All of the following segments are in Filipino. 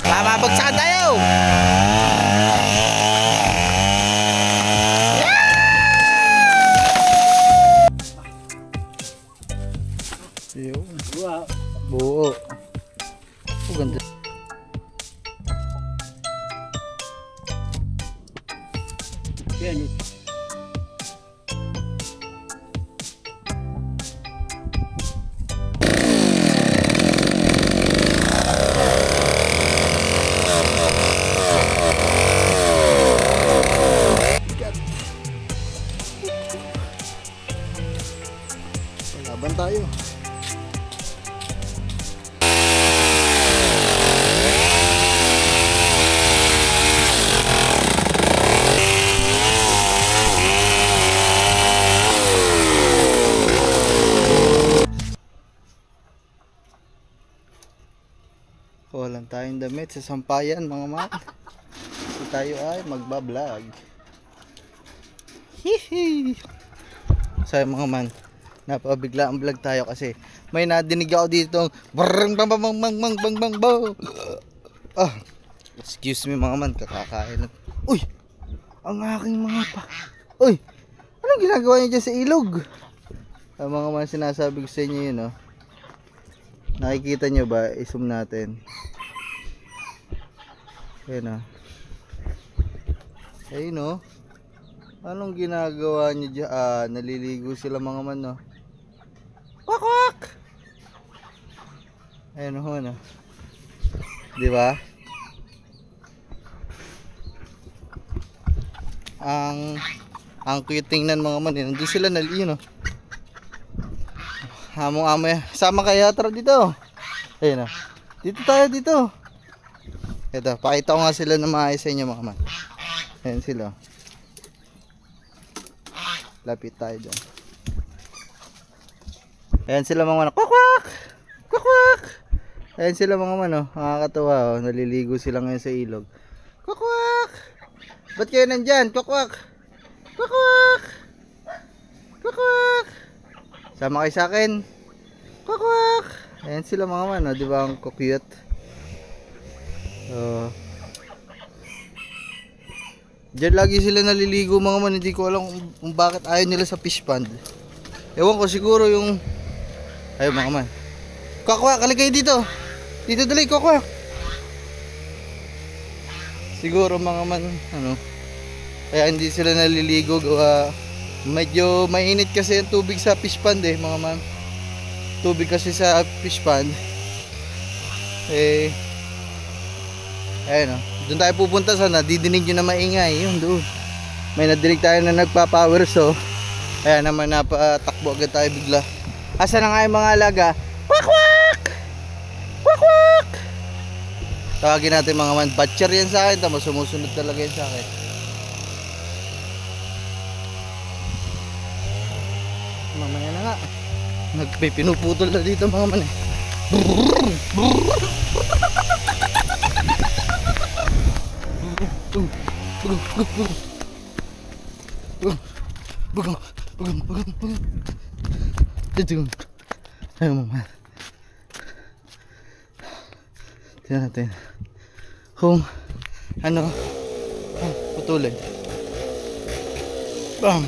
Mababagsakan tayo! Yun. Buo. Oh, ganda. Yan. Laban tayo. Walang tayong damit sa sampayan mga man. So tayo ay magbablog. Hihi. So mga man, napabigla ang vlog tayo kasi may nadinig ako dito. Brrrr bang bang bang bang bang bang bang. Ah, excuse me mga man, kakakain. Uy, ang aking mga pa. Uy, anong ginagawa niyo dyan sa ilog? Ang mga man, sinasabi ko sa inyo yun, oh. Nakikita nyo ba? I-zoom natin. Ayan, oh. Ayun, oh. Anong ginagawa nyo dyan? Ah, naliligo sila mga man, no? Kwak kwak! Ayun, oh, no? Diba? Ang cute tingnan mga man, eh. Nandun sila naligo, no? Hamong-amo yan. Sama kaya, tara dito. Ayun, oh. Dito tayo, dito. Ito, pakita ko nga sila na maayos sa inyo mga man. Ayan sila. Lapit tayo dyan. Ayan sila mga man. Kwak kwak! Kwak kwak! Ayan sila mga man, oh. Nakakatawa, oh. Naliligo sila ngayon sa ilog. Kwak kwak! Ba't kayo nandyan? Kwak kwak! Kwak kwak! Kwak kwak! Sama kayo sa akin. Kwak kwak! Ayan sila mga man, oh. Diba ang cute? Diyan lagi sila naliligo mga man. Hindi ko alam kung bakit ayaw nila sa fish pond. Ewan ko, siguro yung ayun mga man. Kwakwak, kali kayo dito. Dito dali, kwakwak. Siguro mga man, ano, kaya hindi sila naliligo. Medyo mainit kasi yung tubig sa fish pond eh mga man. Tubig kasi sa fish pond eh, ayun, oh. Doon tayo pupunta sa nadidinig nyo na maingay. Yun doon. May nadinig tayo na nagpa-power so kaya naman napatakbo agad tayo bigla. Asa na nga yung mga alaga? Kwak kwak! Kwak kwak! Tawagin natin mga man. Batcher yan sa akin. Tama, sumusunod talaga yan sa akin. Mamaya na nga. Pinuputol na dito mga man eh. Ayo mama. Tingnan natin kung ano putulin. Bam.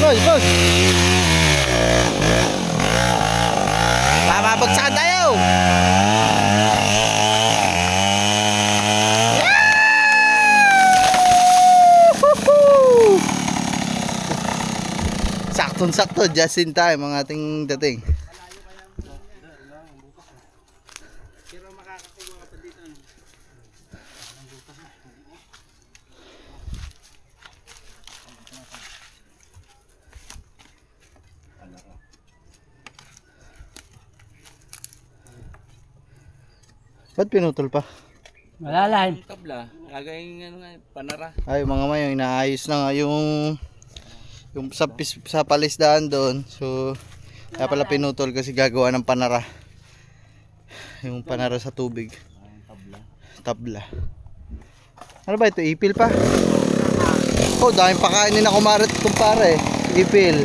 Ipos! Mababagsakan tayo! Saktong-sakto, just in time ang ating dating. Pero makakakuha ka pa dito. Ano? Ba't pinutol pa? Malalim. Yung tabla, gagawin ano nga, panara. Ay mga mayo, inaayos na nga yung sa palisdaan doon. So kaya pala pinutol kasi gagawa ng panara. Yung panara sa tubig. Tabla. Ano ba ito? Ipil pa? Oh, daming pakainin na kumarat itong pare. Ipil.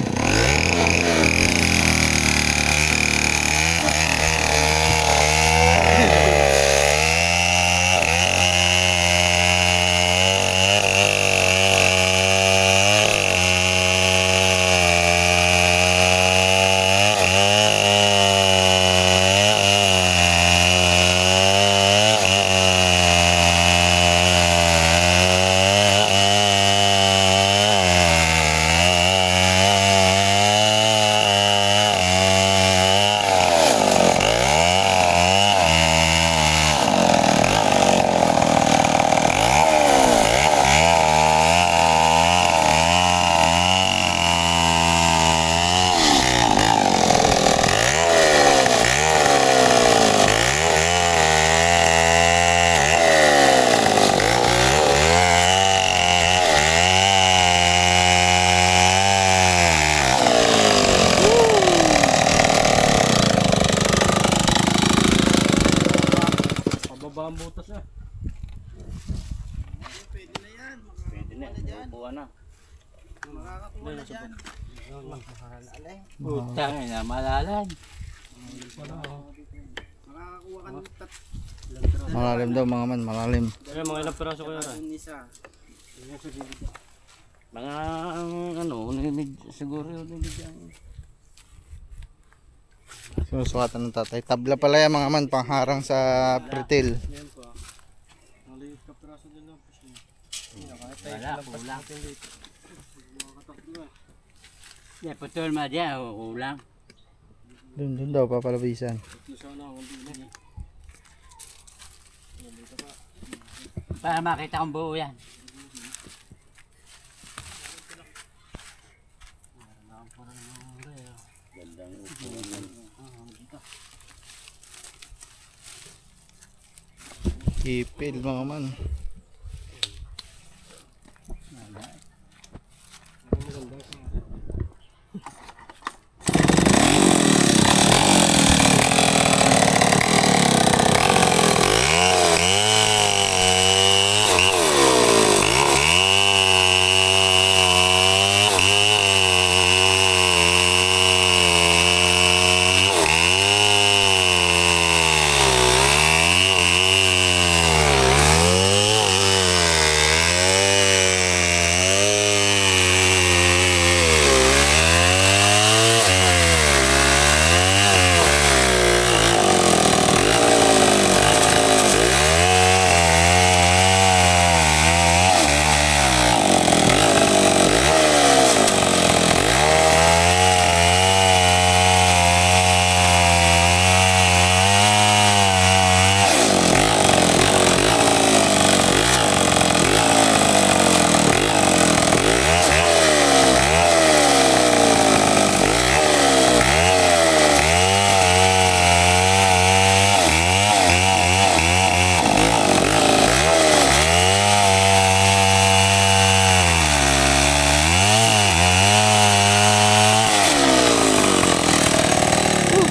Pababa ang butas ah. Pwede na yan. Pwede na. Bubuha na. Makakakuha na dyan. Putang ina, malalim. Makakakuha ka ng Malalim daw mga man, malalim. Ayun, mga ilang piraso kayo na. isa. Mga ano, ninig, siguro yun ninig yan. Sinusukatan ng tatay. Tabla pala yan mga man, pangharang sa pretil. Yan po. Maliit ka piraso din lang. Wala, kulang. Yeah, putol ma dyan, kulang. Doon daw papalabisan. Para makita kong buo yan. Ipil mga man.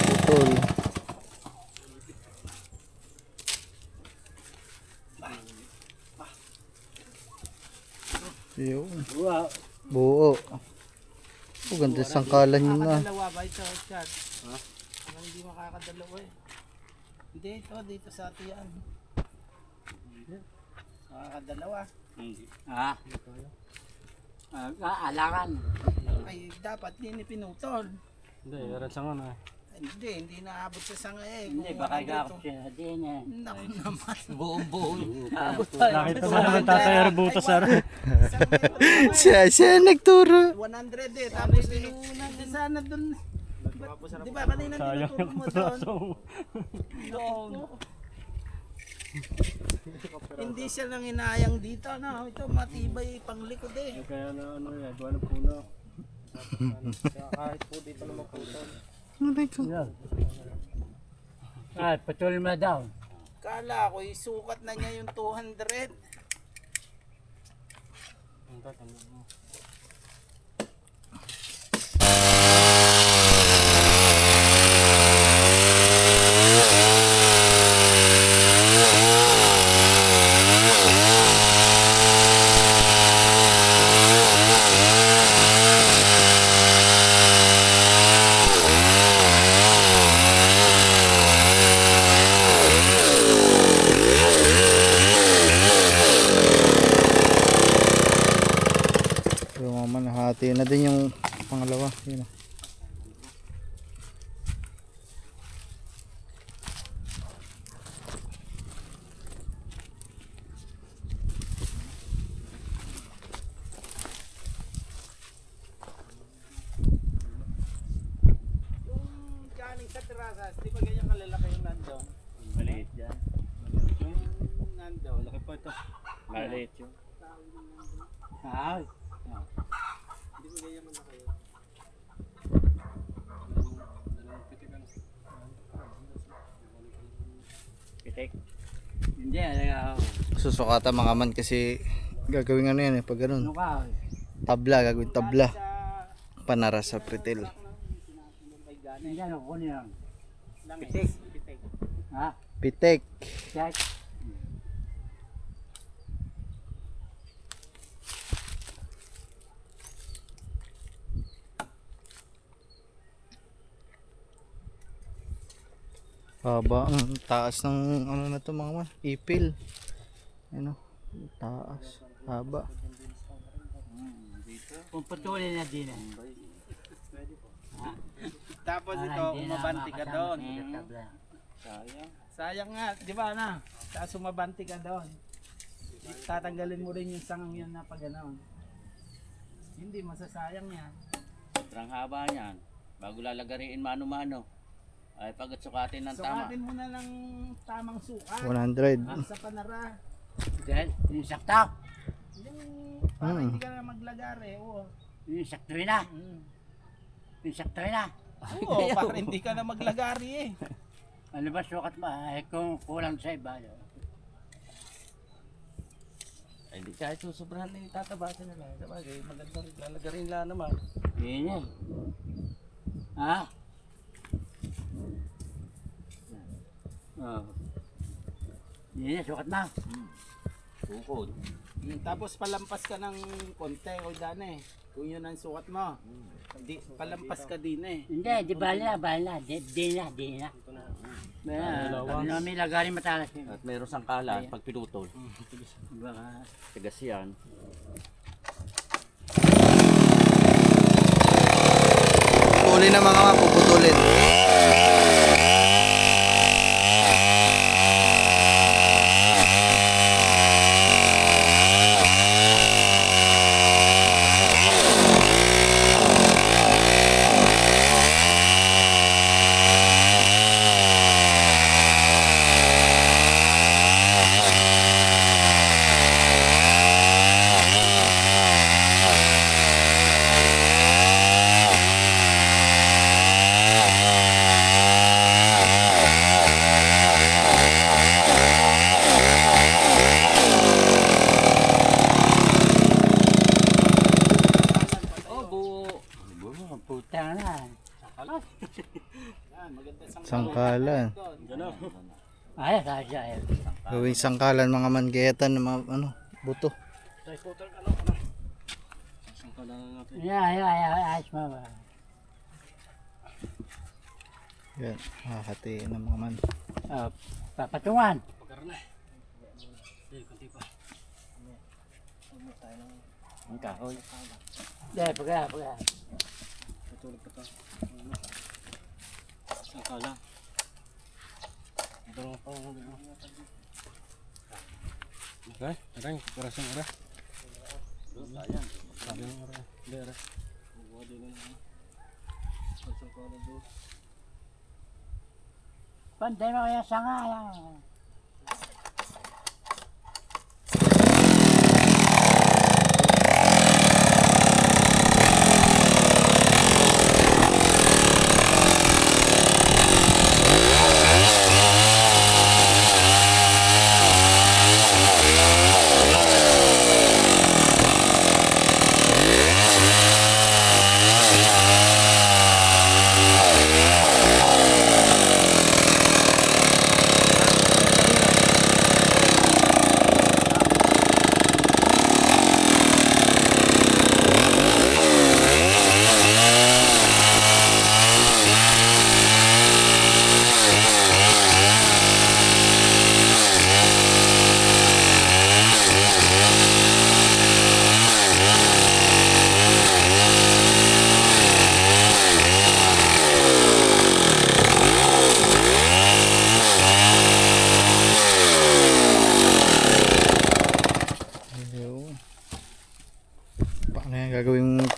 Putol. Yun. Wow. Buo. Oh, ganda sangkalan yun na. Makakadalawa ba ito, chat? Ha? Hindi makakadalawa eh. Hindi ito, dito sa atiyan. Makakadalawa. Hindi. Ah. Alangan. Ay, dapat din pinutol. Hindi, yaran sa nga na. Hindi naabot sa sanga eh. Hindi, Kung baka ano gakap dito. siya din eh. Naku naman. Buong-buong. Nakita mo naman tatay Arbuto sir. Siya nagturo. 100 eh. Tapos di sana dun. Di ba kanina Sayang tinuturo yung mo doon? piraso. Hindi siya lang inayang dito, no? Ito matibay panglikod eh. Kaya na ano yan, gawa ng puno. Kaya kahit po dito na maputol. Yan. Ah, patuloy mo daw. Kala ko, isukat na niya yung 200. Ang tatanda mo. Yung mga man, nahati na din yung pangalawa. Yun. Yung galing sa terasas, di ba ganyan kalalaki yung nandun? Maliit yan. Yung nandun. Laki pa ito. Maliit yun. Ay. Di ba ganyan malaki yun? Pitik. Hindi, ano Susukatan mga man kasi gagawin ano yan eh. Pag ganun. ka? Tabla, gagawin tabla. Sa Panara sa pretil. may gana. Hindi, ano ko niya. Pitik. Pitik. Ha? Pitek. Check. Haba ang taas ng ano na to mga man. Ipil. Ano? Taas. Haba. Kung patuloy na din eh. Tapos ito, umabanti ka doon. Sayang. Sayang nga, di ba na? Tapos umabanti ka doon. Tatanggalin mo rin yung sangang yun na pag gano'n. Hindi, masasayang yan. Sobrang haba niyan. Bago lalagariin mano-mano. Ay pagkat sukatin ng tama. Sukatin mo na ng tamang sukat. 100. Sa panara. Dahil, yung sakta. Yung para hindi ka na maglagari. Oo. Yung sakto rin na. Mm. Yung sakto rin na. Oo, para hindi ka na maglagari eh. Ano ba sukat mo? Ay kung kulang sa iba. Ay, di kahit susobrahan na yung tatabasan na lang. Sabagay, maganda rin. Lalagarin lang naman. Yun yan. Ha? Oh. Yun yan, sukat na. Bukod. Tapos palampas ka ng konti o dane. Kung yun ang sukat mo. Di, palampas ka din eh. Hindi, di bali na. Di na. Ano may lagarin matalas yun. At mayroong sangkalan pag pinutol. Baka Tigas yan. Putulin na mga man. Puputulin. puta na. Yan, maganda Sangkalan. doon. Ayos, ayos. Gawing sangkalan mga manggayatan ng mga ano, buto. Sangkalan na natin. Ayos mama. Yan, hahatiin ng mga man. Papatungan. Ang kahoy. Dahil, pagka. Tutulog pa ito. Sangkalan. Ito lang pa. Okay, aray, kurasang aray. Ayan. Sabi ng aray. Hindi aray. Buwa din yung sangkalan doon. Pantay mo kaya sanga.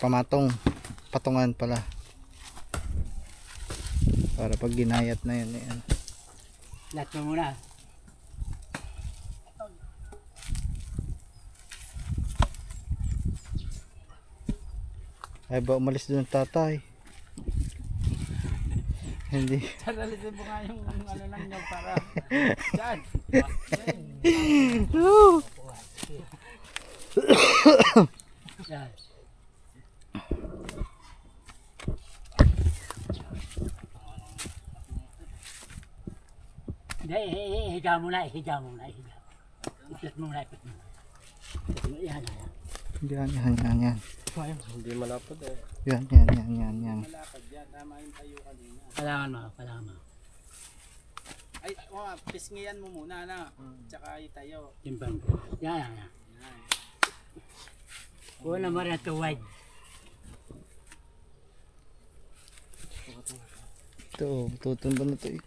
pamatong, patungan pala. Para pag ginayat na yun, yan. Lahat mo muna. Ay ba umalis doon ang tatay? Hindi. Saralisin mo nga yung ano lang nyo para. Diyan. Yan. Hindi, higa mo na, higa mo na, higa. Ipit mo na, ipit mo. Yan, yan. Yan. Hindi malapad eh. Yan. Malapad yan, tama yung tayo kanina. Kailangan mo. Ay, pisngian mo muna na. Tsaka itayo. Timbang. Yan. Wala mo rin ito wide. Ito, tutumba na ito eh.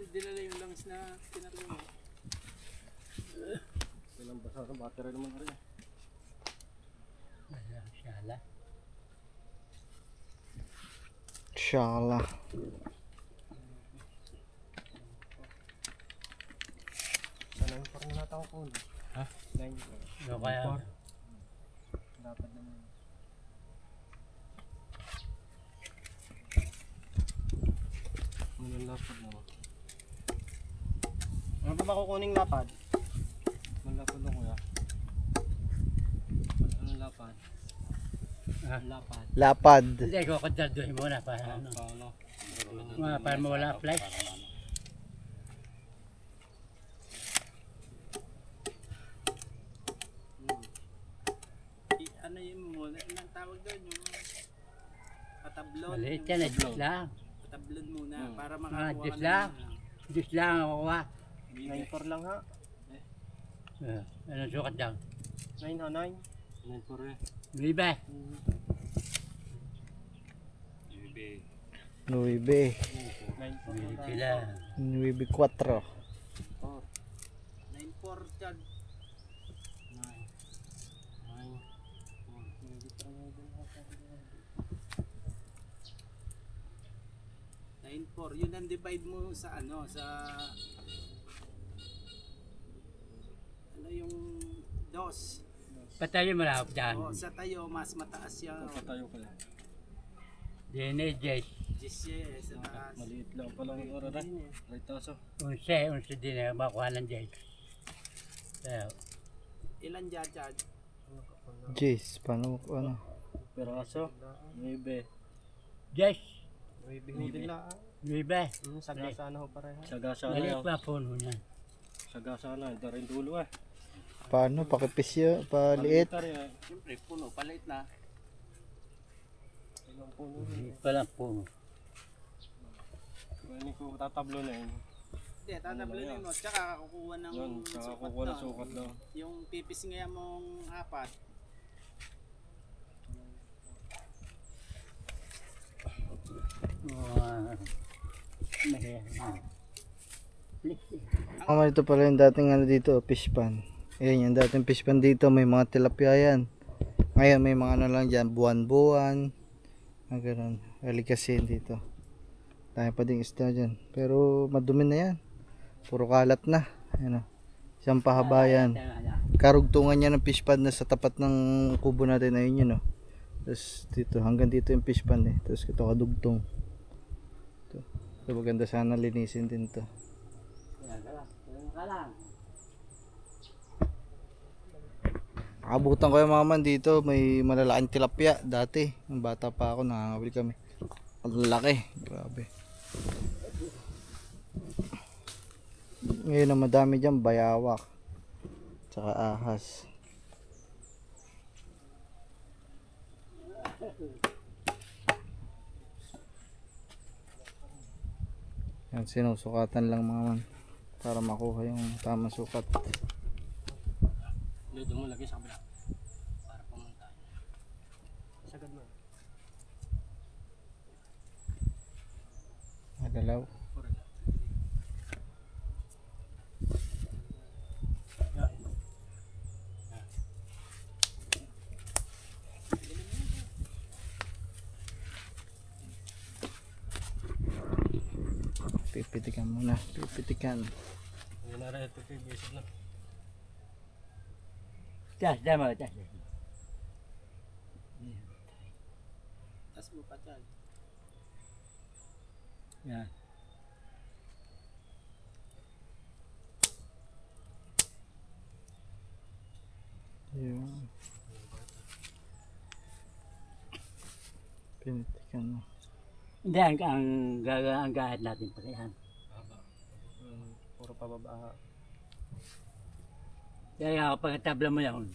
Dinala yung langis na pinarlo mo. Walang basa sa battery naman rin. Inshallah. Sana yung parang natang ko. Ha? 9. No, kaya. Dapat naman. Walang lapad naman. Ano pa ba kukuning lapad? Walang lapad lang kuya. Walang lapad. Lapad. Lapad. Hindi, kukontrolduhin mo na para ano. Para mawala flash. Ano yung muna? Anong tawag doon? Yung patablon. Maliit yan, Diyos lang. Patablon muna para makakuha ka Diyos lang. Diyos lang ako kuha. 9.4 lang ha. Anong sukat daw? 9 ha 9. 9.4 eh. Libe. Nuibe. 9.4 Sila. Nuibe 4. 9-4 dyan. 9-4. Yun ang divide mo sa ano, sa ano yung dos. Patayin mo lang dyan. O, sa tayo mas mataas yan. Tayo pala. DNA Jess. Yes, sa taas. Maliit lang pala ang oras rin eh. Right taso. Unse din na makuha ng Jess. Ilan dyan dyan? Jeez, paano ano? Peraso. 9. Jess. 9 din lang. Libe. Sagasa na ho pareha. Sagasa na Maliit yun. pa puno niya. Sagasa na. Ito rin dulo eh. Paano? Pakipis yun? Paliit? Siyempre, puno, palit na. Ilang puno. Maliit pa lang puno. Hindi ko tatablo na yun. Hindi, tatablunin mo. Tsaka kukuha ng Yun, saka sukat kukuha ng doon. sukat daw. Yung pipis nga mong apat. Ito pala yung dating ano dito, fish pan. Ayan yung dating fish pan dito, may mga tilapia yan. Ngayon may mga ano lang dyan, buwan-buwan. Ganun, alikasin dito. Tayo pa ding isda dyan. Pero madumi na yan. Puro kalat na. Ayan o. Isang pahaba yan. Karugtungan niya ng fish pan na sa tapat ng kubo natin. Ayun yun o. Tapos dito, hanggang dito yung fish pan eh. Tapos ito kadugtong. Ito. So, maganda sana linisin din to. Nakabutan ko yung mga man dito, may malalaking tilapia dati. Nung bata pa ako, nakangabili kami. Ang laki, grabe. Ngayon na madami dyan, bayawak. Tsaka ahas. Yan, sinusukatan lang mga man. Para makuha yung tamang sukat. Doon mo lagi sa kabila. Para pumunta. Sagad mo. Nagalaw. pipitikan muna. Pipitikan. Yun na rin ito kay Bishop na. Tas, dama, tas. Tas mo pa dyan. Yan. Yun. Pinitikan mo. Hindi, ang gahit natin pa yan. Puro pababa. Kaya kapag tabla mo yan,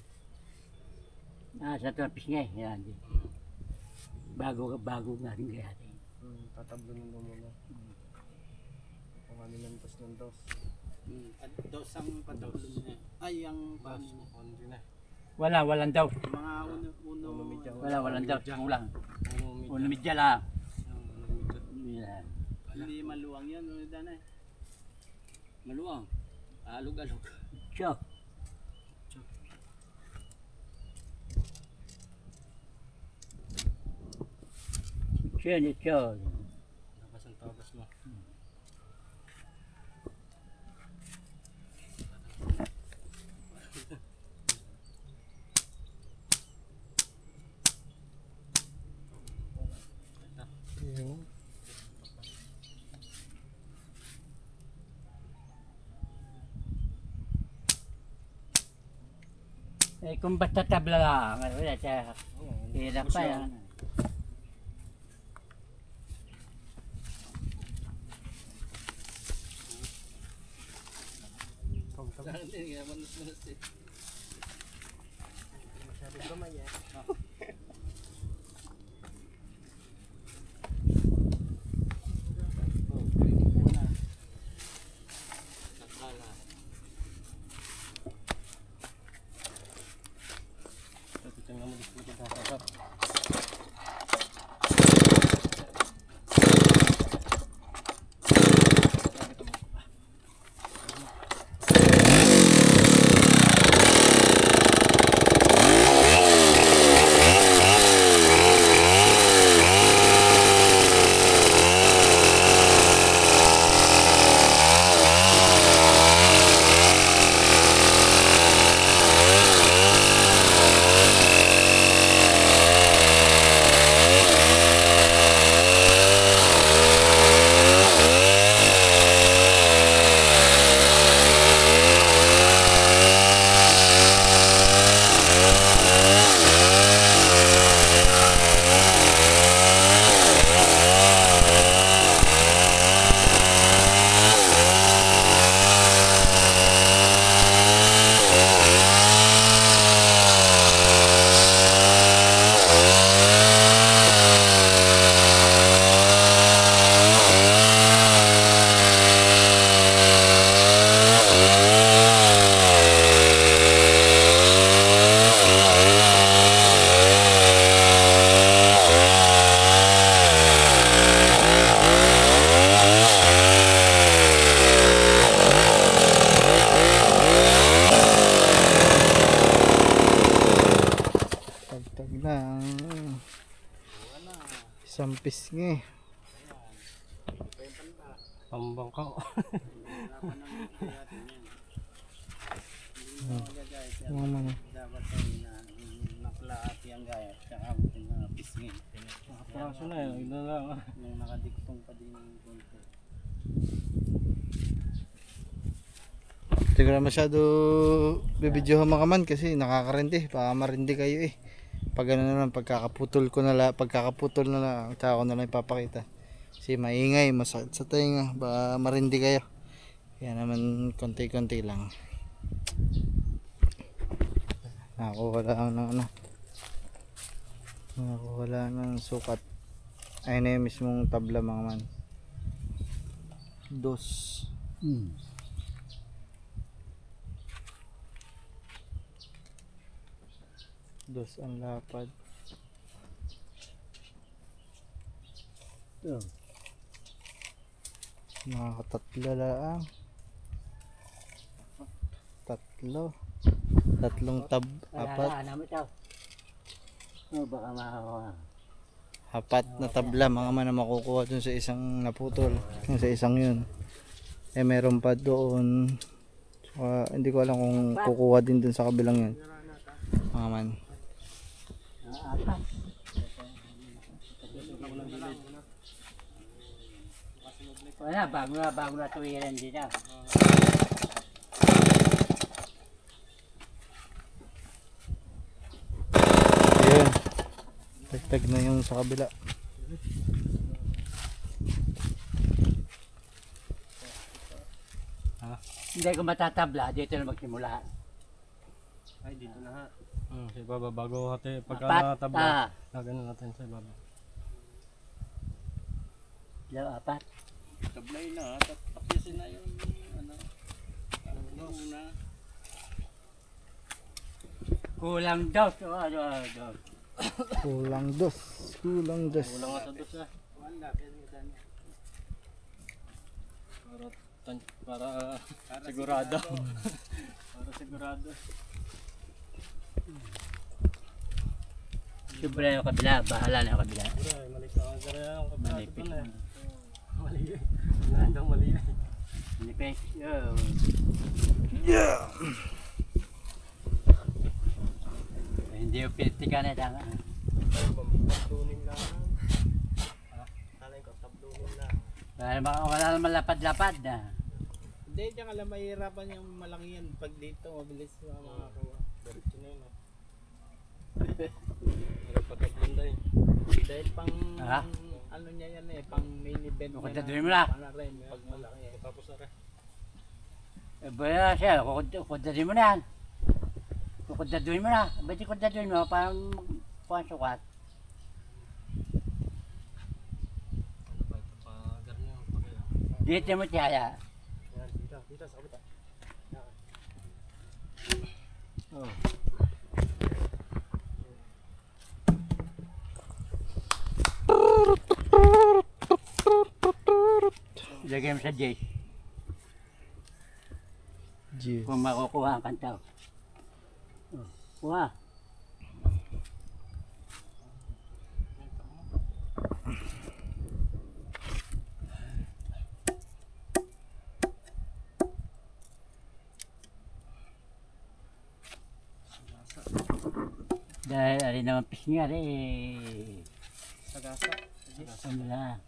nasa tapis nga eh. Yan. Bago natin gayatin. Tatablunin mo muna. Kung ano ng dos ng dos. At dos ang patuloy niya. Ay, ang paano niya. Hindi na. Walang daw. Mga uno medya. Walang daw. Kulang. Uno medya lang. Yan. Hindi maluwang yan. Ano danay? Maluwang. Alog-alog. Siya. Siya. Labas ang tabas mo. Yun. Eh kung basta tabla lang, wala siya. Hirap pa yan. Hindi nga manus-manus eh. Masyadong gamay eh. Nakala. Tingnan mo dito magkakasap. Tagtag lang. Isang pisngi. Pambangkaw. Mga mga. Dapat ay naklaat yung gaya. Tsaka abutin na pisngin. Praso na yun. Ito na lang. Yung nakadiktong pa din yung konti. Hindi ko na masyado bibidyohan mga man kasi nakakarindi. Baka marindi kayo eh. Pag ano na lang, pagkakaputol na lang, tsaka ko na lang ipapakita. Kasi maingay, masakit sa tenga, baka marindi kayo. Kaya naman konti-konti lang. Nakakuha lang ng ano. Nakakuha lang ng sukat. Ayun na yung mismong tabla mga man. Dos. Dos ang lapad. Ito. Nakakatatlo lang. Tatlong tab, apat. Wala naman ito. Oh, baka makakuha. Apat na tabla mga man na makukuha dun sa isang naputol. Yung sa isang yun. Eh meron pa doon. Hindi ko alam kung kukuha din dun sa kabilang yun. Mga man. Apat. Wala, bago na tuwiran din ah. Ayun. Tagtag na yung sa kabila. Hindi ko matatabla, dito na magsimula. Ay, dito na ha. Sa ibaba, bago hati, pagka Apat. natabla, lagyan natin sa ibaba. Apat. Tablay na, tapisin na yung ano. Una. Kulang daw. Dos. Kulang dos. Kulang dos. Kulang nga sa dos ah. Wala, pero ganun. Para sigurado. Para sigurado. Siyempre yung kabila, bahala na yung kabila. Ay, mali sa kagara yung kapatid Malipit. na eh. Mali eh. Landang mali eh. Malipit. Hindi yung pitika na tanga. Ay, tablunin lang. Alay ko, tablunin lang. Wala naman lapad-lapad na. Hindi, diyan alam mahirapan yung malaki yan. Pag dito, mabilis makakakuha. Diretso na yun ah. Meron pa tablon na eh. Dahil pang, Ha? ano niya yan eh, pang main event. Kukutaduhin mo na. Para rin, pag malaki eh. Tapos na rin. Baya siya, kukutaduhin mo na yan. Kukutaduhin mo na. Ba't kukutaduhin mo? Parang sukat. Ano ba ito pa ganyan? Dito mo tiyaya. Yan, dito sa kabita. Oh. Lagay mo sa Jace. Jeez. Kung makukuha ang kantaw. Oh, kuha. Dahil alin naman pisngi eh. Sagasa. Ano na.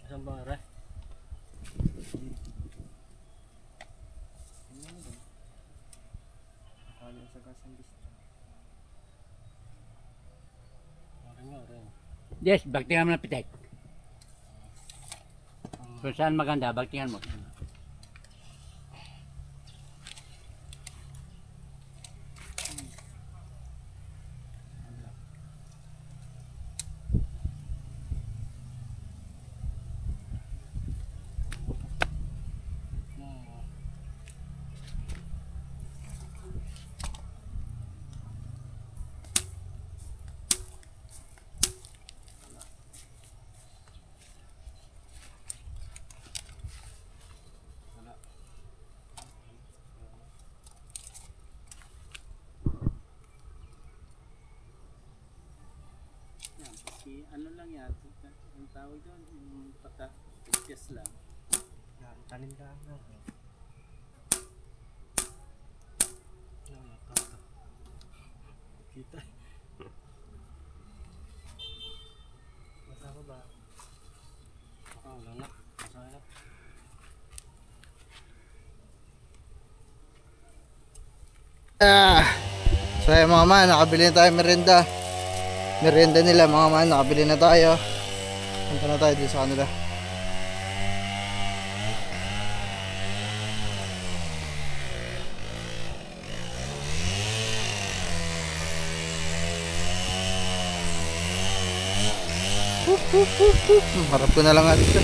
Saan ba rin? Kaya sagasang gusto. Rin. Yes, bagtingan mo ng pitek. Kung saan maganda, bagtingan mo. Yan, ano lang yan, ang tawag doon, yung pagkas lang. Yan, tanim lang. Kita. Basta ko ba? Wala na. Masaya na. So ayun mga man, nakabili na tayo merienda. Merienda nila mga man, nakabili na tayo. Punta na tayo dito sa kanila. Harap ko na lang at ito.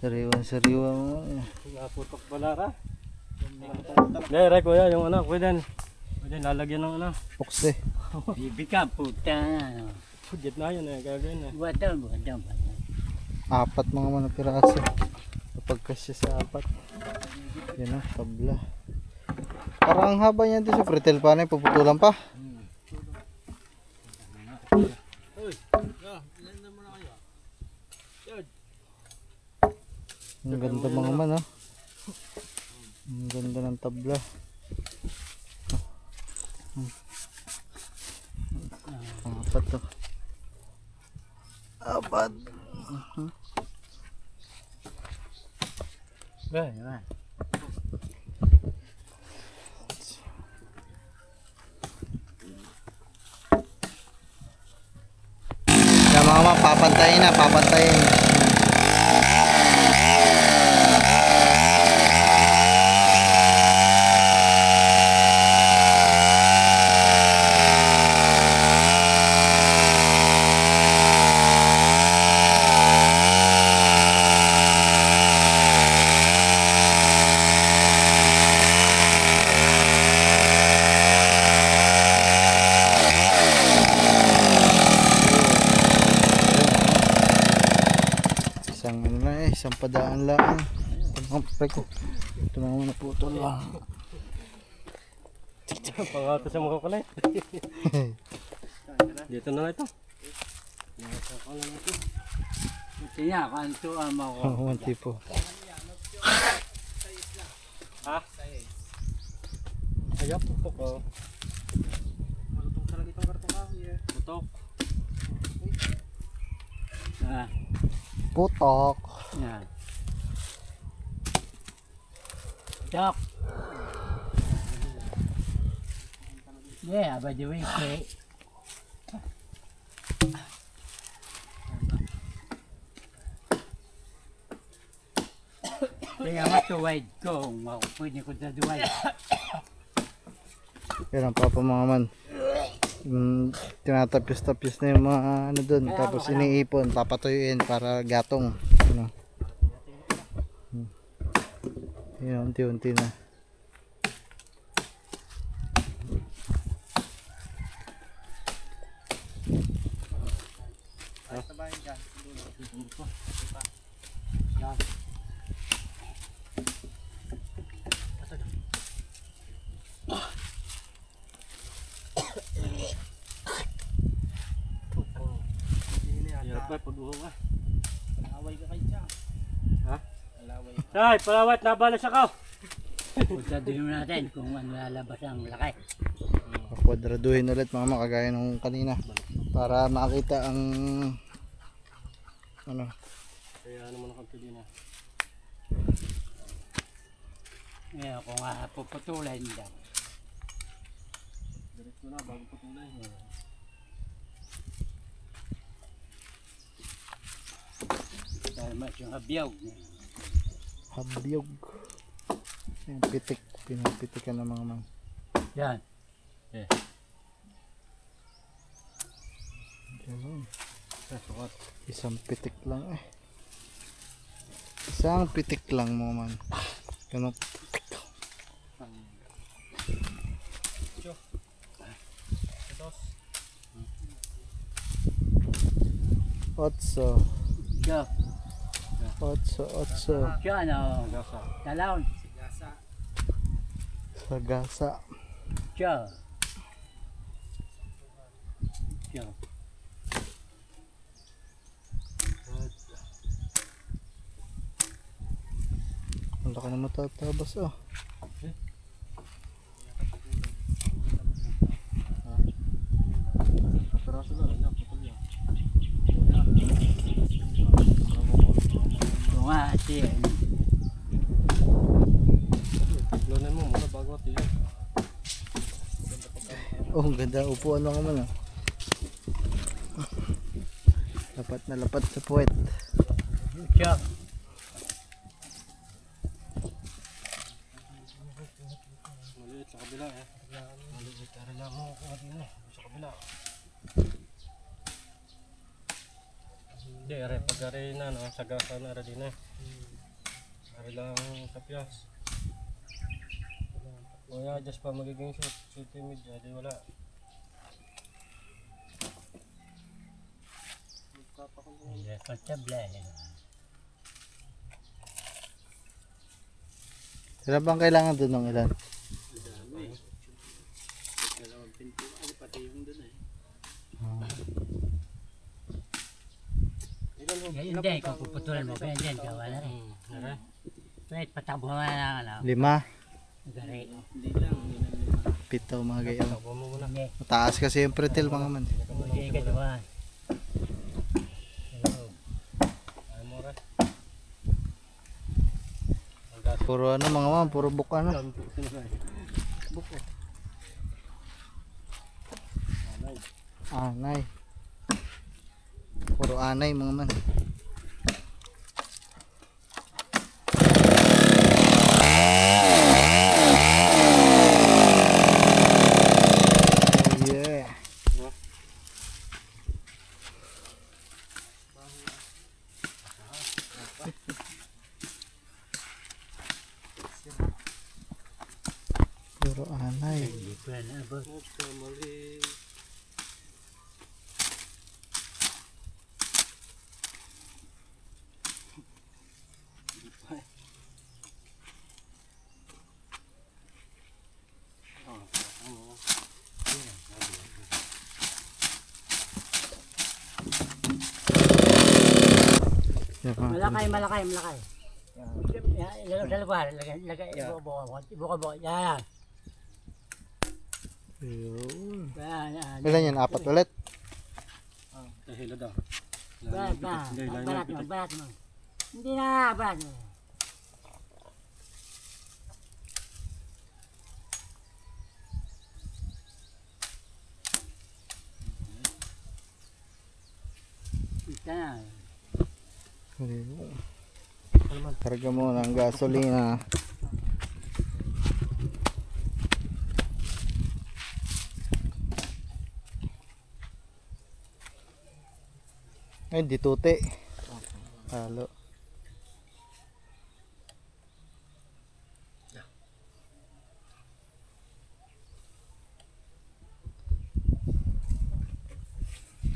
Sariwan mo. Naputok pala ka. Dere, kuya, yung ano, kuya din lalagyan ng ano. Pukse. Bibi ka, puta. Pudget na yun gagawin Buwan. Apat mga man na piraso. Kapag kasya sa apat. Yan o, tabla. Parang ang haba niyan dito sa pretel pa na, puputulan pa. Ang ganda mga man, oh. Ang ganda ng tabla. Apat to. Apat. Yan mga man, papantayin na, papantayin. Isang ano na isang padaan lang. Ito mga pre ko. Ito na mga naputol lang. Pangato sa mga kulay. Dito na ito. Tinya, kanto ang mga ko. Oh, one tipo. Ha? Ayaw, putok oh. Malutong talaga itong kartong kahoy eh. Putok. Ah, Putok. yan. Dok. Yeah, by the way, okay. Kaya matuwid ko, pwede ko daduwid. Yan ang papa mga man. Tinatapos-tapos na yung mga ano dun. Tapos iniipon, papatuyuin para gatong. Ano. Yan, unti-unti na. Hirap ba, pag-uho ka. Alaway ka kayo dyan. Ha? Alaway. Say, palawat, nabalas ako. Daduhin natin kung ano lalabas ang laki. Kwadraduhin ulit mga makagaya nung kanina. Para makita ang ano. Kaya ano mo na kang na. Ngayon kung puputulin daw. Diretso na, bago putulay. Dahil mas yung habiyog. Habyog. Yung pitik. Pinapitikan ng mga man. Yan. Ganun. Sukat. Isang pitik lang eh. Isang pitik lang mga man. Ganun. Otso. Diyo. Otso. Diyo ano. Talon. Sigasa. Sagasa. Diyo. Diyo. Ang laki na matatabas oh. Peraso na, na, putol yan. Kung ati. Tiglonan mo muna bago tiyan. Oh, ang ganda upuan lang naman ah. Lapat na lapat sa puwet. Diyo. Maliit sa kabila eh. Maliit, arila mo kung ano sa kabila. Hindi, are pag are na, no? Sagasa na are din eh. Are lang kapyas. Kaya just pa magiging city media, di wala. Komportable. Ilan bang kailangan doon ng ilan? Dalawang pinto. Ano pati yung doon eh. Hindi, kung puputulan mo, kaya dyan, gawa na rin. Are? Wait, patabo nga lang, ano. 5, Gari. Hindi lang. 7 mga gayon. Takbo mo muna. Hindi, Mataas kasi yung pretil mga man. hindi ka gawa. Ay mo are. Puro ano mga man, puro buka ano. Anay. Puro anay mga man. Oh yeah. Puro anay. Hindi ko na abot. Yan, mga Malakay, malakay, malakay. Ilagay sa lugar, ilagay, ibuka-buka. Yan. Ayun. Yan. Ilan yan? 4 ulit? Dahil daw. Barat mo. Hindi na, barat mo. Ito na. Ayun. Karga mo ng gasolina. Ay, di tute. Halo.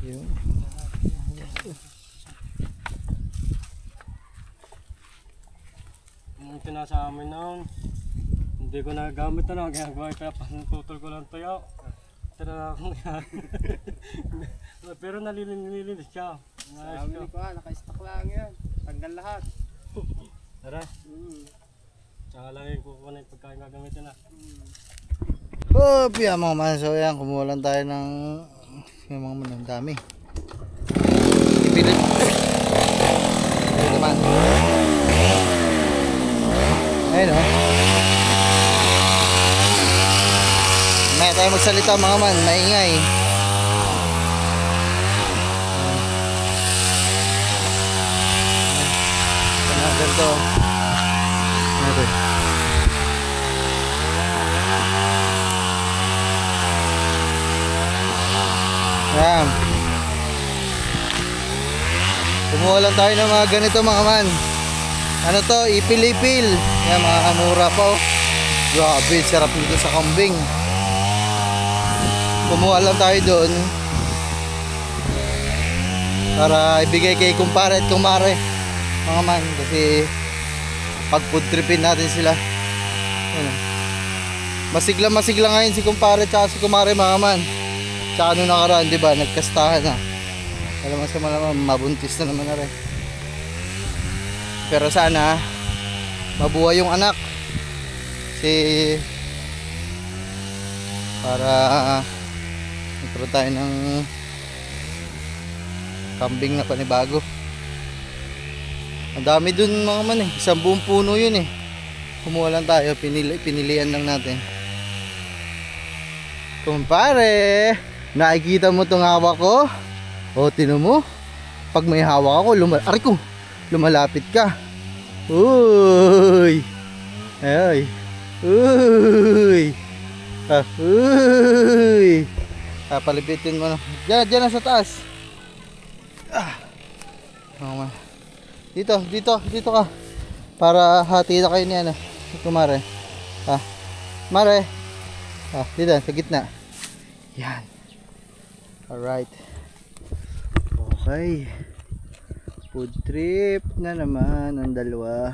Yun. Yung pinasa amin noon, hindi ko nagamit na, kaya tutol ko lang tuyo. Tara ako yan. Pero nalilinis siya. Sabi ko naka-stock lang yan. Tanggal lahat. Tara. Tsaka lang yung kukunin pagkain gagamitin na. Oh, piya mga man. So yan, kumuha lang tayo ng yung mga man, ang dami. Ipilit. Ito naman. Ayun o. May tayo magsalita mga man, maingay. Ganito. Natin. Ayan. Kumuha lang tayo ng mga ganito mga man. Ano to? Ipil-ipil. Ayan, mga kamura pa oh. Grabe, sarap nito sa kambing. Kumuha lang tayo doon para ibigay kay kumpare at kumare mga man, kasi pag food tripin natin sila. Ayan. Masigla ngayon si kumpare at si kumare mga man. Tsaka nung nakaraan, diba, nagkastahan na. Alam mo sa mga mabuntis na naman na rin. Pero sana mabuhay yung anak. Kasi para magkaroon tayo ng kambing na panibago. Ang dami dun mga man eh. Isang buong puno yun eh. Kumuha lang tayo, pinilian lang natin. Kumpare, nakikita mo tong hawak ko? O, tinan mo. Pag may hawak ako, lumalapit ka. Uy! Ay! Uy! Uy! Palipitin mo na. Diyan na sa taas. Mga dito ka. Para hati na kayo ni ano. Kumare. Mare. Dito sa gitna. Yan. Alright. Okay. Food trip na naman ang dalawa.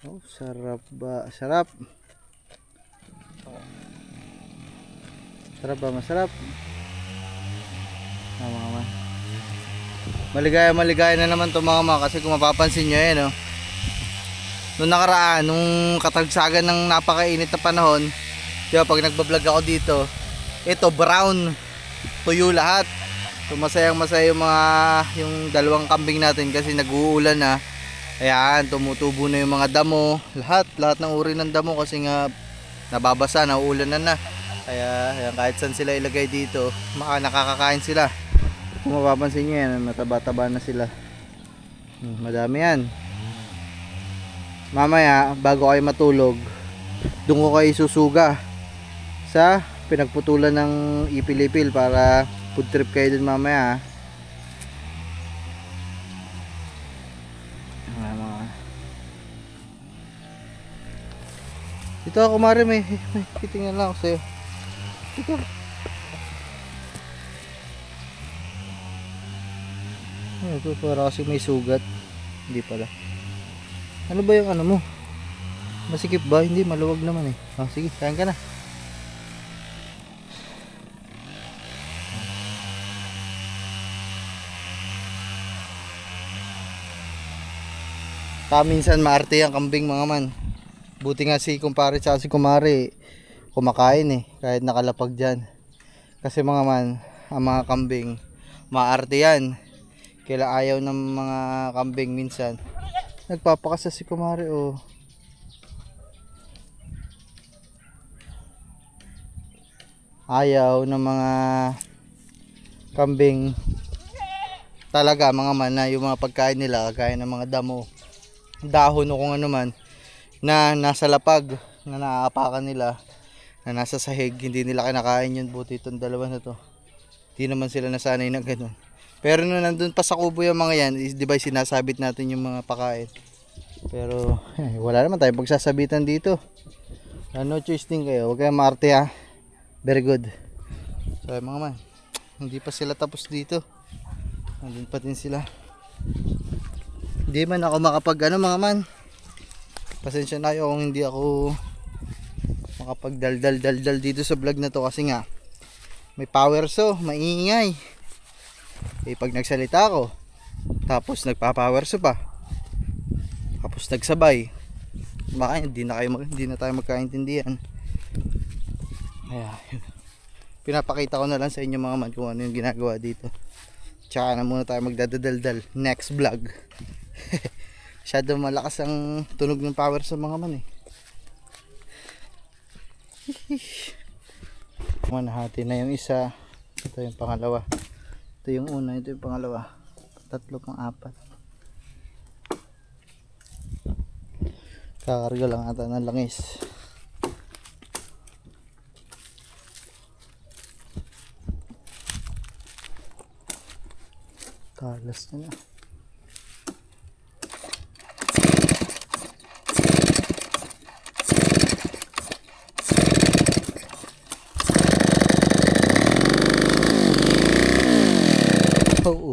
Oh, sarap ba? Sarap. Sarap ba? Masarap. Mga maligaya na naman to mga kasi kung mapapansin nyo yan, oh. Nung nakaraan, nung katagsagan ng napakainit na panahon, diba, pag nagbablog ako dito, ito brown, tuyo lahat. So masaya yung yung dalawang kambing natin kasi nag-uulan na. Ayan, tumutubo na yung mga damo, lahat ng uri ng damo kasi nga nababasa, nauulan na. Kaya ayan, kahit saan sila ilagay dito, nakakakain sila. Kung mapapansin nyo yan, mataba-taba na sila. Madami yan. Mamaya, bago kayo matulog, doon ko kayo susuga sa pinagputulan ng ipil-ipil para food trip kayo dun mamaya. Dito ako, Mare, may titingnan lang ako sa'yo. Dito. Ito para kasi may sugat. Hindi pala. Ano ba yung ano mo? Masikip ba? Hindi, maluwag naman eh. Sige, kain ka na. Minsan maarte ang kambing mga man. Buti nga si kumpare at si kumare kumakain eh, kahit nakalapag dyan. Kasi mga man, ang mga kambing maarte yan. Kaya ayaw ng mga kambing minsan nagpapakasa si kumare, oh. Ayaw ng mga kambing talaga mga man na yung mga pagkain nila kagaya ng mga damo, dahon o kung ano man na nasa lapag na naaapakan nila, na nasa sahig, hindi nila kinakain yun. Buti itong dalawa na to, hindi naman sila nasanay na ganun. Pero nung nandun pa sa kubo yung mga yan, di ba sinasabit natin yung mga pakain. Pero wala naman tayong pagsasabitan dito. No choice din kayo, huwag kayong maarte ha. Very good. So mga man, hindi pa sila tapos dito, nandun pa din sila. Hindi man ako makapag ano mga man, pasensya na kayo kung hindi ako makapagdaldal dito sa vlog na to kasi nga may power so, maingay. Pag nagsalita ako tapos nagpa-power so pa, tapos nagsabay, baka hindi na tayo magkaintindihan. Kaya pinapakita ko na lang sa inyo mga man kung ano yung ginagawa dito. Tsaka na muna tayo magdadaldal next vlog. Masyado malakas ang tunog ng power sa mga man eh. Manahati na yung isa. Ito yung pangalawa. Ito yung una, ito yung pangalawa. Tatlo pang apat. Kakarga lang ata ng langis. Kalas na na.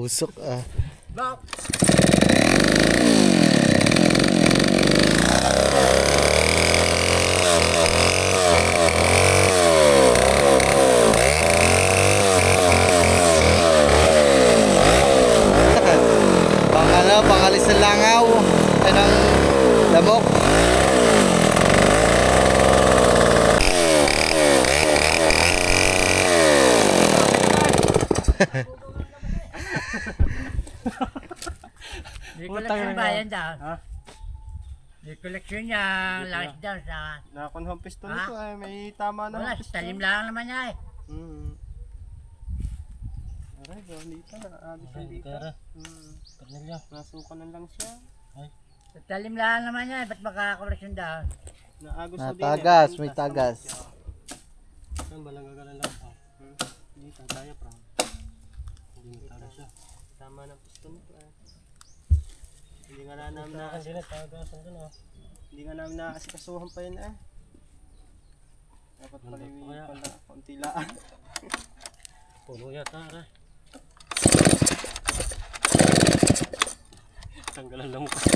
Usok ah. Pangalis ng langaw. Yan ang lamok. May collection ba yan daw? Ha? May collection niya, langis daw sa... Nakakunhang piston nito ay may tama na Wala, piston. talim lang naman niya eh. Aray, dito na. Abis na dito. Nasukan na lang siya. Talim lang naman niya eh, ba't makakoleksyon daw? Naagos na din. Tagas, may tagas. Yan, balang gagana lang. Dito, kaya pa. Hindi mo tara siya. Tama ng piston mo. Hindi nga namin Tara sila, tagasan doon ah. hindi nga namin nakakasikaso pa yun eh. Dapat pala yung pala, konti laan. Puno yata ah. Tanggalan lang mo kasi.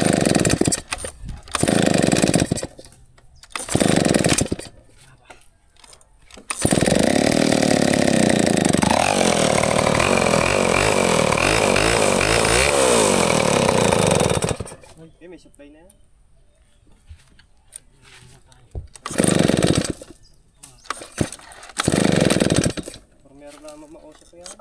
Okay, may supply na yan. Pero meron na mamausap yan.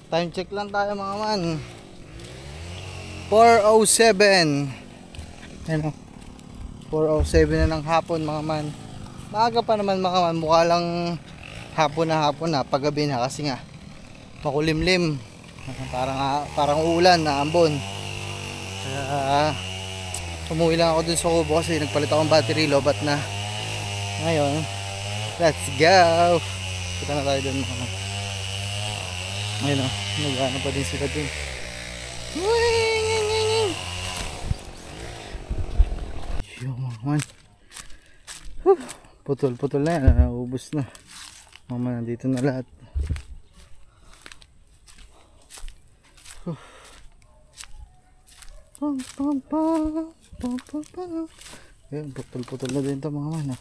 Time check lang tayo mga man. 4:07. Ano? 4:07 na ng hapon mga man. Maaga pa naman mga man. Mukha lang hapon na. Paggabi na kasi nga makulimlim. Parang uulan na ambon. Kaya umuwi lang ako dun sa kubo kasi nagpalit ako ng battery. Lobat na. Ngayon, let's go. Kita na tayo dun mga man. Ayun o, nag-ano pa din sila dun. Yung mga man. Putol na yan, naubos na. Mama, nandito na lahat. Ayun, putol na din ito mga man.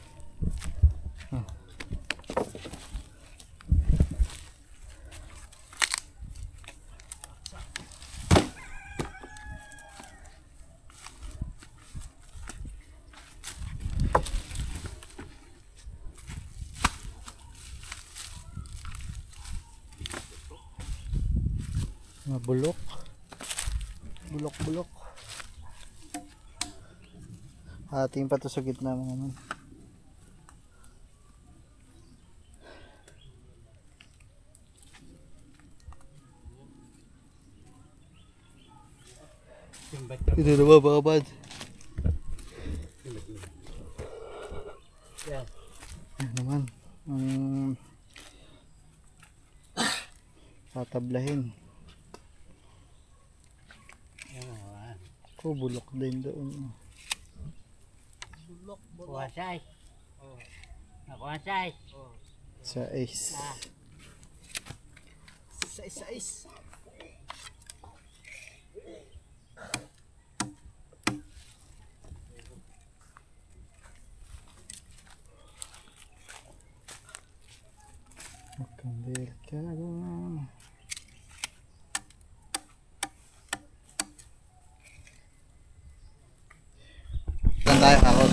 Bulok. Ating pa to sa gitna mga man. Ito na ba babad? Yan naman. Tatablahin. Bulok din doon. Kuwasay. Kuwasay. Sa ice. Sa is. Magkandil ka doon. Saan tayo kakot?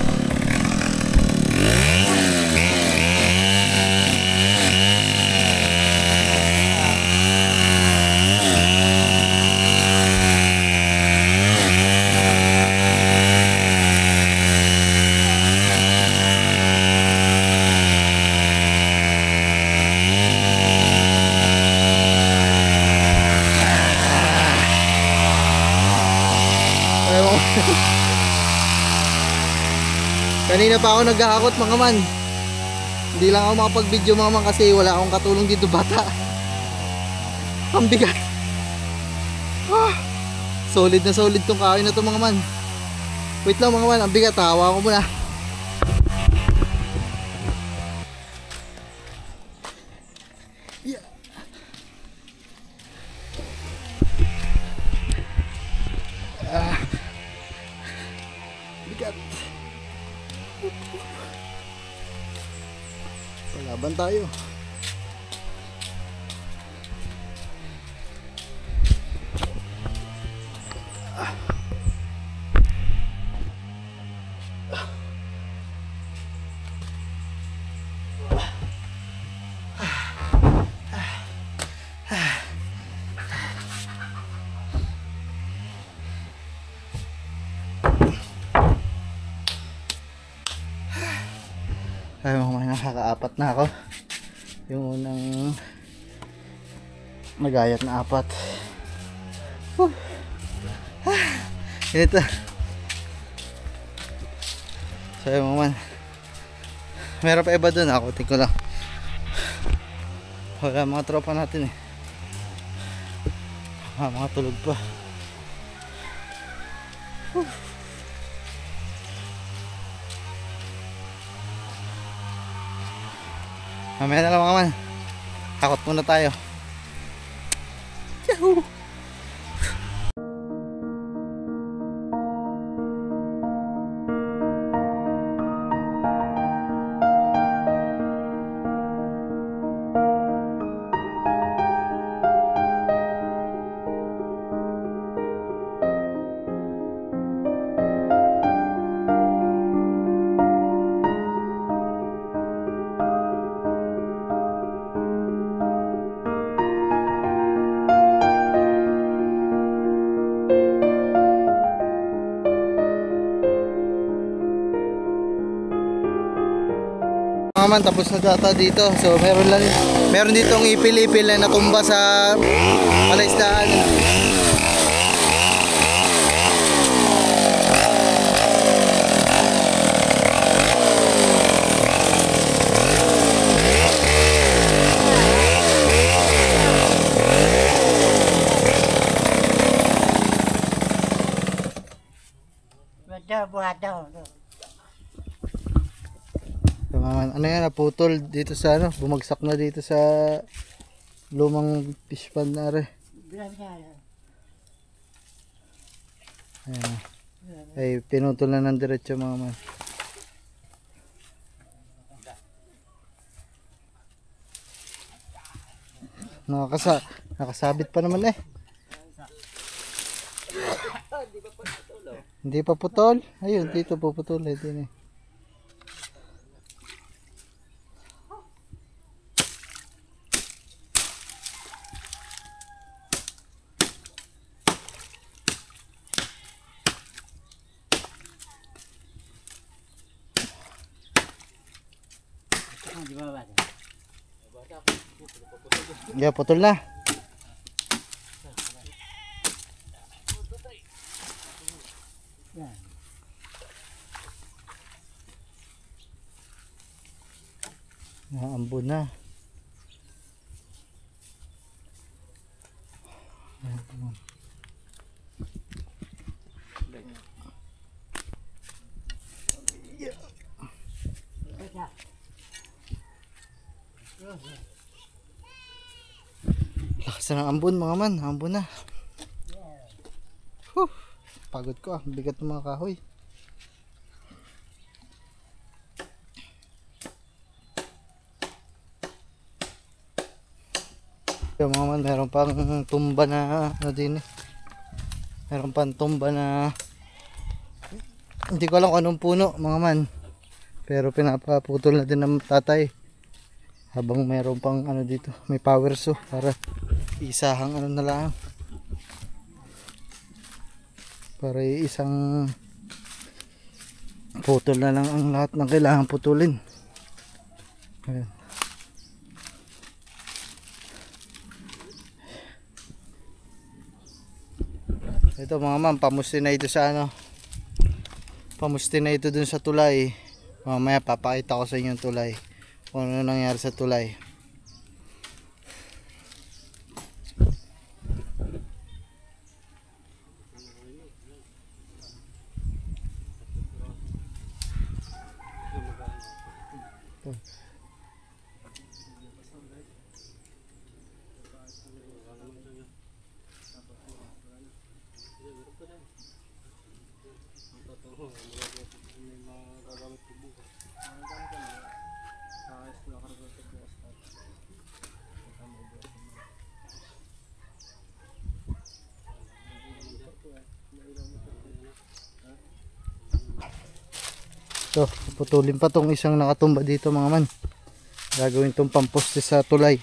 Kanina pa ako naghahakot mga man. Hindi lang ako makapag-video mga man kasi wala akong katulong dito bata. Ang bigat. Solid na solid tong kahoy na to mga man. Wait lang mga man, ang bigat, hawa ko muna. Yeah. Bigat. Laban tayo. Ay mga man, nakakaapat na ako. Yung unang nagayat na apat. Ito. So yung mga man, meron pa iba dun, ako tingko lang. Wala mga tropa natin eh. Mga tulog pa. Mamaya na lang mga man. Takot muna tayo. Yahoo! Mga man, tapos na data dito. So meron ditong ipil-ipil na natumba sa palaisdaan. Buhat daw. So, mga man, ano yan, naputol dito sa ano, bumagsak na dito sa lumang fish pond na rin. Ayan. Ay, pinutol na ng diretso mga man. Nakasabit pa naman eh. Hindi pa putol. Ayun, dito puputol eh. Din eh. Yeah, putol na. Naambon na. Lakas na ng ambon mga man, ambon na. Pagod ko ah, bigat ng mga kahoy. Yung mga man, meron pang tumba na ano din eh. Meron pang tumba na hindi ko alam kung anong puno mga man. Pero pinapaputol na din ng tatay. Habang meron pang ano dito, may power saw para isahang ano na lang. Para isang putol na lang ang lahat ng kailangan putulin. Ayan. Ito mga ma'am, pamusti na ito sa ano. Pamusti na ito dun sa tulay. Mamaya papakita ko sa inyo yung tulay. Kung ano nangyari sa tulay. So, putulin pa tong isang nakatumba dito mga man. Gagawin tong pamposte sa tulay.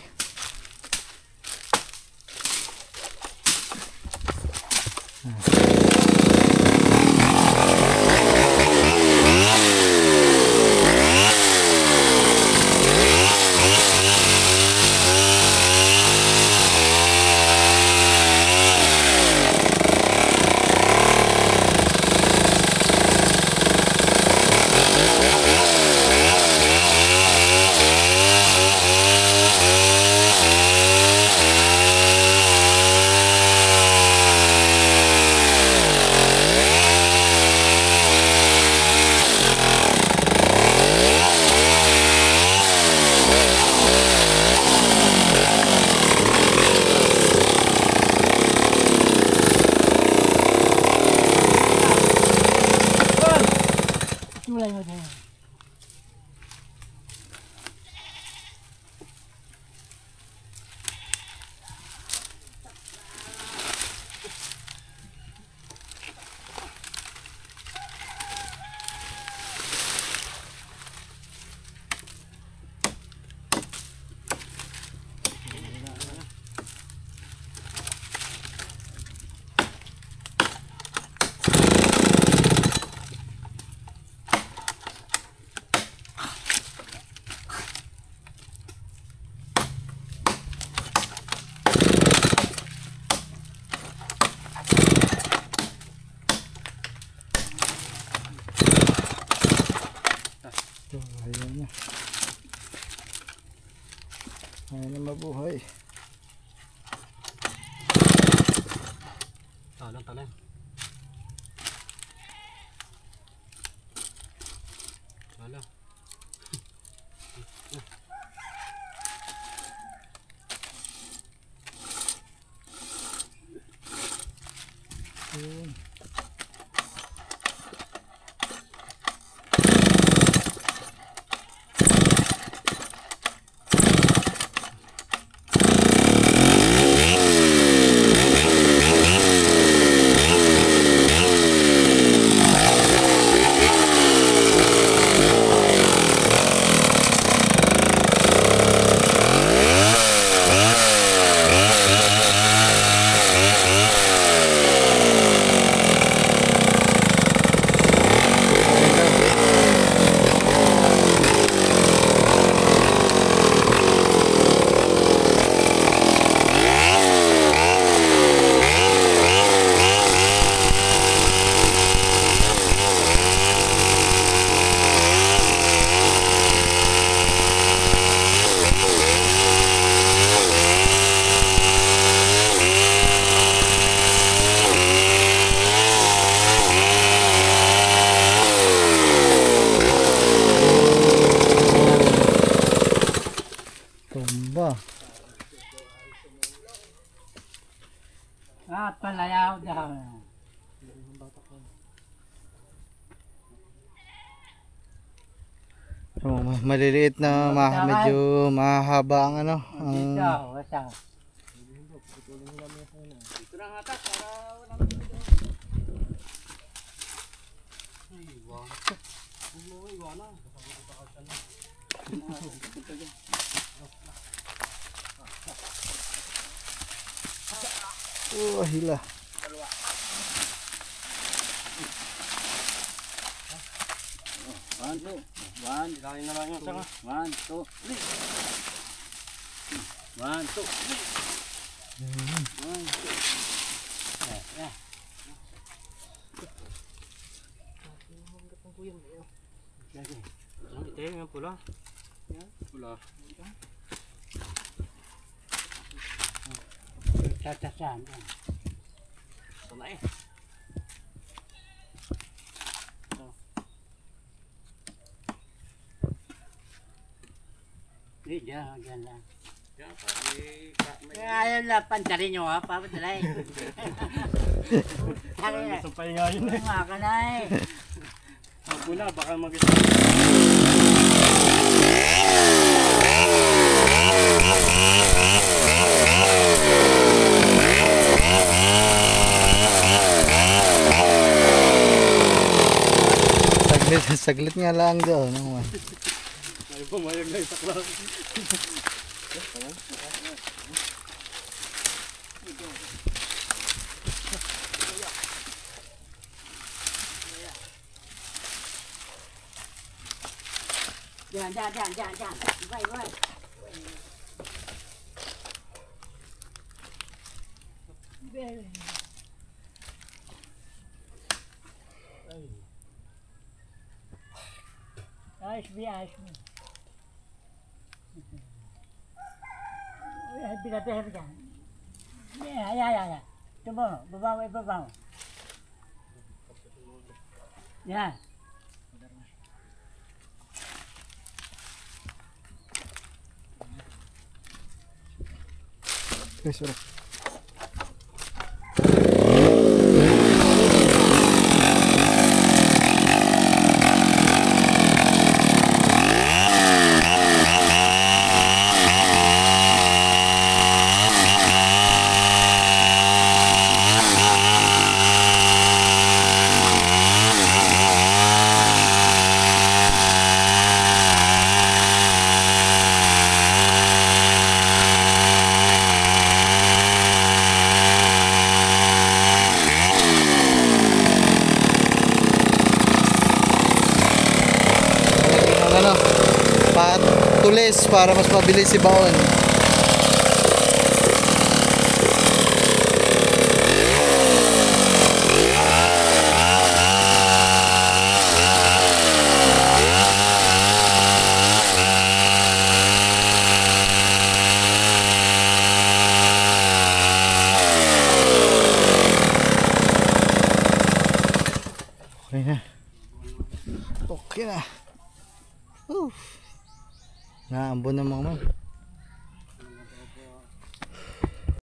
Ayun na mabuhay. Talang talang. Talang. Ayun. Tumba. Palayaw daw. So, maliliit na medyo mahaba ang ano. Ang Dito, basta. Ito na nga tak, para walang hila. One, two. One, Ilahin na lang yung sanga. one, two, three. One, two, three. One, two. Ang itim yung pula. Pula. Tatasan. Sana eh. Diyan lang. Yan, pwede Kaya ayaw lang, pantalin nyo ha, papadalay. Isang pahinga yun eh. Mga ka na eh. Ang pula, baka mag Saglit nga lang daw. Naman. Ay, pumayag na yung sakla. Diyan. Vai. Ayos mo. Bigat dyan. Ya. Tumo, baba mo. Yan. Okay, sorry. Ano, patulis para mas mabilis si baon. Naambon na mga man.